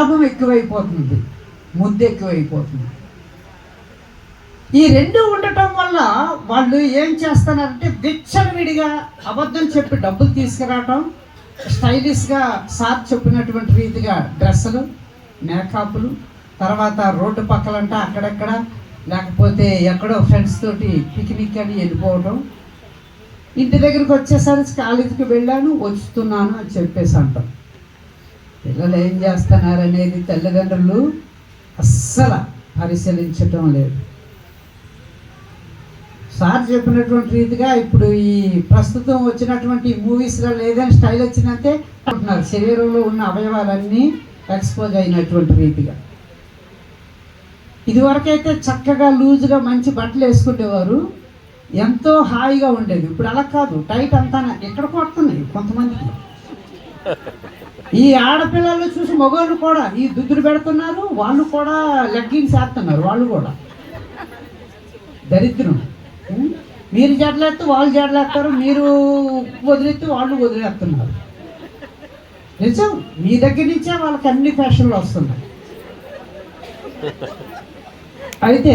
గానం ఎక్కువైపోతుంది, ముద్దు ఎక్కువైపోతుంది. ఈ రెండు ఉండటం వల్ల వాళ్ళు ఏం చేస్తున్నారంటే విచ్చలవిడిగా అబద్ధం చెప్పి డబ్బులు తీసుకురావటం, స్టైలిష్గా సార్ చెప్పినటువంటి రీతిగా డ్రెస్సులు, మేకప్లు, తర్వాత రోడ్డు పక్కలంట అక్కడెక్కడ, లేకపోతే ఎక్కడో ఫ్రెండ్స్ తోటి పిక్నిక్ అని వెళ్ళిపోవటం, ఇంటి దగ్గరికి వచ్చేసరికి కాలేజీకి వెళ్ళాను వస్తున్నాను అని చెప్పేసి అంటాం. పిల్లలు ఏం చేస్తున్నారు అనేది తల్లిదండ్రులు అస్సలు పరిశీలించటం లేదు. సార్ చెప్పినటువంటి రీతిగా ఇప్పుడు ఈ ప్రస్తుతం వచ్చినటువంటి మూవీస్లో ఏదైనా స్టైల్ వచ్చిందంటే అంటున్నారు శరీరంలో ఉన్న అవయవాలన్నీ ఎక్స్పోజ్ అయినటువంటి రీతిగా. ఇదివరకైతే చక్కగా లూజ్గా మంచి బట్టలు వేసుకునేవారు, ఎంతో హాయిగా ఉండేది. ఇప్పుడు అలా కాదు, టైట్ అంతా ఎక్కడ కొడుతున్నాయి కొంతమందికి. ఈ ఆడపిల్లలు చూసి మగవాళ్ళు కూడా ఈ దుద్దులు పెడుతున్నారు, వాళ్ళు కూడా లెగ్గిన్స్ వేస్తున్నారు. వాళ్ళు కూడా దరిద్రం. మీరు జడలేస్తే వాళ్ళు జడలేస్తారు, మీరు వదిలేస్తే వాళ్ళు వదిలేస్తున్నారు. నిజం, మీ దగ్గర నుంచే వాళ్ళకి అన్ని ఫ్యాషన్లు వస్తున్నాయి. అయితే